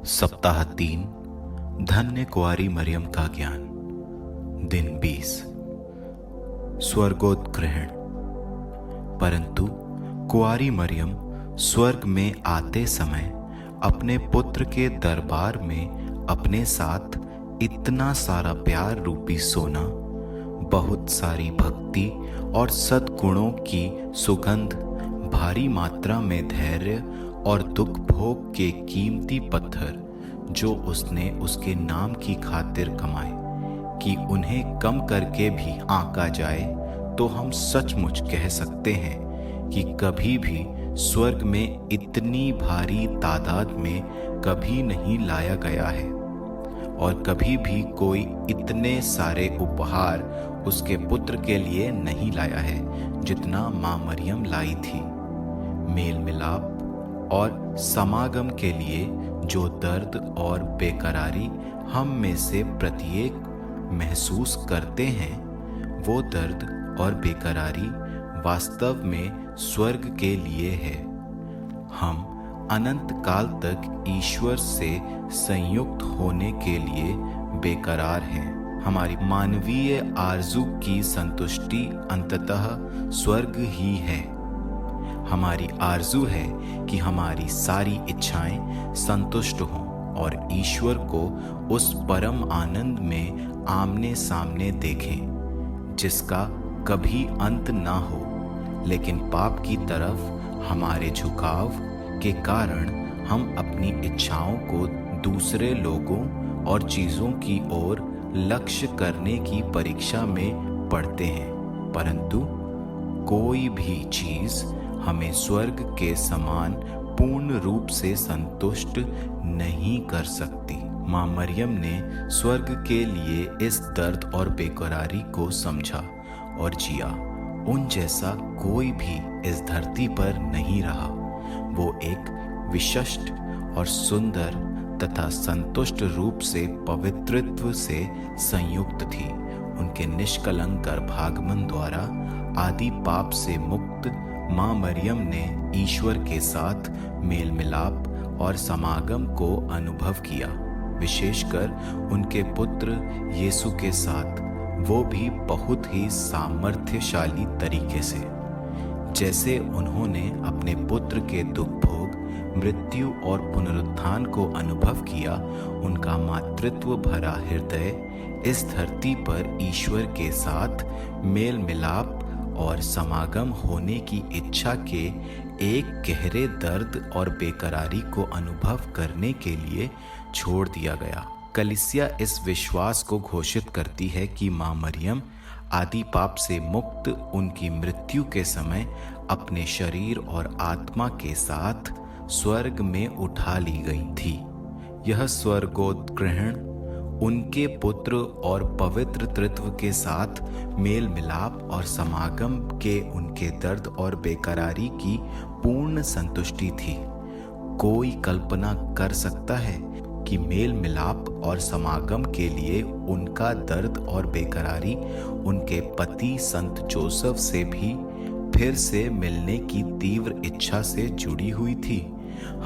सप्ताह 3 धन्य कुंवारी मरियम का ज्ञान। दिन 20 स्वर्गोत्ग्रहण। परंतु कुंवारी मरियम स्वर्ग में आते समय अपने पुत्र के दरबार में अपने साथ इतना सारा प्यार रूपी सोना, बहुत सारी भक्ति और सद्गुणों की सुगंध, भारी मात्रा में धैर्य और दुख भोग के कीमती पत्थर जो उसने उसके नाम की खातिर कमाए, कि उन्हें कम करके भी आंका जाए, तो हम सचमुच कह सकते हैं कि कभी भी स्वर्ग में इतनी भारी तादाद में कभी नहीं लाया गया है, और कभी भी कोई इतने सारे उपहार उसके पुत्र के लिए नहीं लाया है जितना माँ मरियम लाई थी। मेल मिलाप और समागम के लिए जो दर्द और बेकरारी हम में से प्रत्येक महसूस करते हैं, वो दर्द और बेकरारी वास्तव में स्वर्ग के लिए है। हम अनंत काल तक ईश्वर से संयुक्त होने के लिए बेकरार हैं। हमारी मानवीय आरज़ू की संतुष्टि अंततः स्वर्ग ही है। हमारी आरज़ू है कि हमारी सारी इच्छाएं संतुष्ट हों और ईश्वर को उस परम आनंद में आमने सामने देखें जिसका कभी अंत ना हो। लेकिन पाप की तरफ हमारे झुकाव के कारण हम अपनी इच्छाओं को दूसरे लोगों और चीज़ों की ओर लक्ष्य करने की परीक्षा में पड़ते हैं। परंतु कोई भी चीज़ हमें स्वर्ग के समान पूर्ण रूप से संतुष्ट नहीं कर सकती। माँ मरियम ने स्वर्ग के लिए इस दर्द और बेकरारी को समझा और जिया। उन जैसा कोई भी इस धरती पर नहीं रहा। वो एक विशिष्ट और सुंदर तथा संतुष्ट रूप से पवित्रत्व से संयुक्त थी। उनके निष्कलंक गर्भागमन द्वारा आदि पाप से मुक्त माँ मरियम ने ईश्वर के साथ मेल मिलाप और समागम को अनुभव किया, विशेषकर उनके पुत्र यीशु के साथ, वो भी बहुत ही सामर्थ्यशाली तरीके से। जैसे उन्होंने अपने पुत्र के दुख भोग, मृत्यु और पुनरुत्थान को अनुभव किया, उनका मातृत्व भरा हृदय इस धरती पर ईश्वर के साथ मेल मिलाप और समागम होने की इच्छा के एक गहरे दर्द और बेकरारी को अनुभव करने के लिए छोड़ दिया गया। कलीसिया इस विश्वास को घोषित करती है कि माँ मरियम आदि पाप से मुक्त उनकी मृत्यु के समय अपने शरीर और आत्मा के साथ स्वर्ग में उठा ली गई थी। यह स्वर्गोत्ग्रहण उनके पुत्र और पवित्र तृत्व के साथ मेल मिलाप और समागम के उनके दर्द और बेकरारी की पूर्ण संतुष्टि थी। कोई कल्पना कर सकता है कि मेल मिलाप और समागम के लिए उनका दर्द और बेकरारी उनके पति संत जोसेफ से भी फिर से मिलने की तीव्र इच्छा से जुड़ी हुई थी।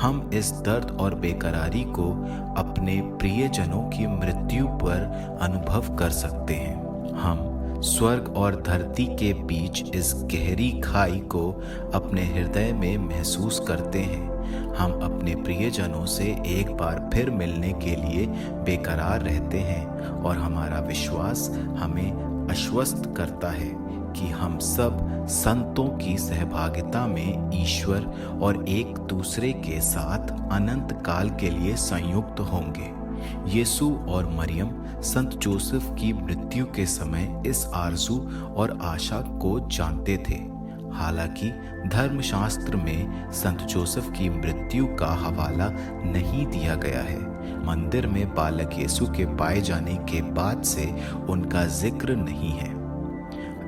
हम इस दर्द और बेकरारी को अपने प्रियजनों की मृत्यु पर अनुभव कर सकते हैं। हम स्वर्ग और धरती के बीच इस गहरी खाई को अपने हृदय में महसूस करते हैं। हम अपने प्रियजनों से एक बार फिर मिलने के लिए बेकरार रहते हैं और हमारा विश्वास हमें आश्वस्त करता है कि हम सब संतों की सहभागिता में ईश्वर और एक दूसरे के साथ अनंत काल के लिए संयुक्त होंगे। यीशु और मरियम संत जोसेफ की मृत्यु के समय इस आरज़ू और आशा को जानते थे। हालांकि धर्मशास्त्र में संत जोसेफ की मृत्यु का हवाला नहीं दिया गया है। मंदिर में बालक यीशु के पाए जाने के बाद से उनका जिक्र नहीं है।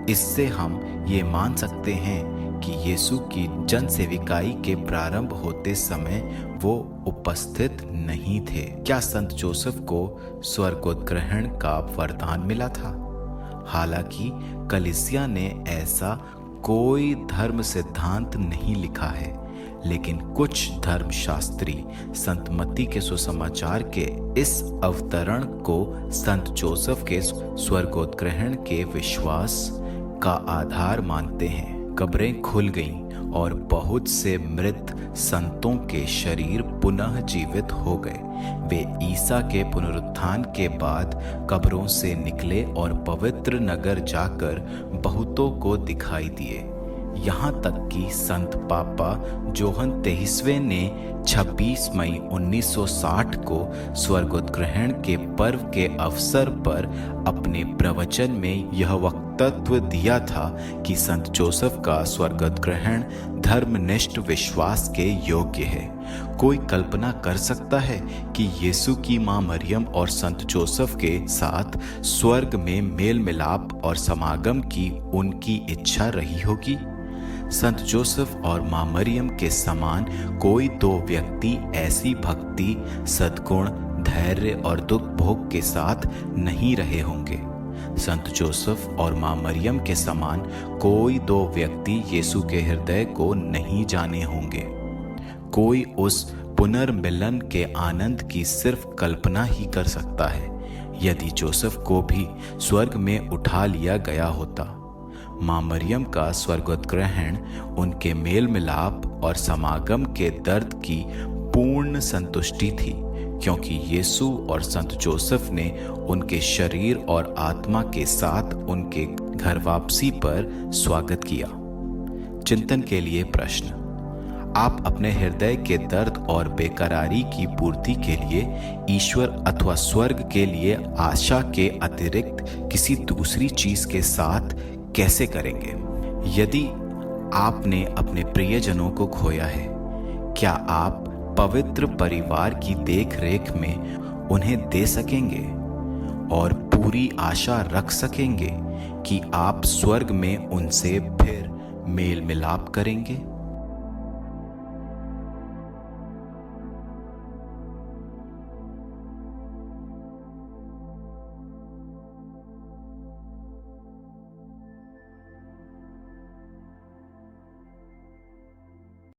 इससे हम ये मान सकते हैं कि यीशु की जनसेविकाई के प्रारंभ होते समय वो उपस्थित नहीं थे। क्या संत जोसेफ को स्वर्गोत्ग्रहण का वरदान मिला था? हालांकि कलीसिया ने ऐसा कोई धर्म सिद्धांत नहीं लिखा है, लेकिन कुछ धर्मशास्त्री संत मत्ती के सुसमाचार के इस अवतरण को संत जोसेफ के स्वर्गोत्ग्रहण के विश्वास का आधार मानते हैं। कब्रें खुल गईं और बहुत से मृत संतों के शरीर पुनः जीवित हो गए। वे ईसा के पुनरुत्थान के बाद कब्रों से निकले और पवित्र नगर जाकर बहुतों को दिखाई दिए। यहाँ तक कि संत पापा जोहन 23वें ने 26 मई 1960 को स्वर्गोत्ग्रहण के पर्व के अवसर पर अपने प्रवचन में यह वक्तव्य दिया था कि संत जोसेफ का स्वर्गोत्ग्रहण धर्मनिष्ठ विश्वास के योग्य है। कोई कल्पना कर सकता है कि यीशु की मां मरियम और संत जोसेफ के साथ स्वर्ग में मेल मिलाप और समागम की उनकी इच्छा रही होगी? संत जोसेफ और मां मरियम के समान कोई दो व्यक्ति ऐसी भक्ति, सद्गुण, धैर्य और दुख भोग के साथ नहीं रहे होंगे। संत जोसेफ और मां मरियम के समान कोई दो व्यक्ति यीशु के हृदय को नहीं जाने होंगे। कोई उस पुनर्मिलन के आनंद की सिर्फ कल्पना ही कर सकता है। यदि जोसेफ को भी स्वर्ग में उठा लिया गया होता, मां मरियम का स्वर्गोत्ग्रहण उनके मेल मिलाप और समागम के दर्द की पूर्ण संतुष्टि थी, क्योंकि यीशु और संत जोसेफ ने उनके शरीर और आत्मा के साथ उनके घर वापसी पर स्वागत किया। चिंतन के लिए प्रश्न: आप अपने हृदय के दर्द और बेकरारी की पूर्ति के लिए ईश्वर अथवा स्वर्ग के लिए आशा के अतिरिक्त किसी दूसरी चीज के साथ कैसे करेंगे? यदि आपने अपने प्रियजनों को खोया है, क्या आप पवित्र परिवार की देखरेख में उन्हें दे सकेंगे और पूरी आशा रख सकेंगे कि आप स्वर्ग में उनसे फिर मेल मिलाप करेंगे?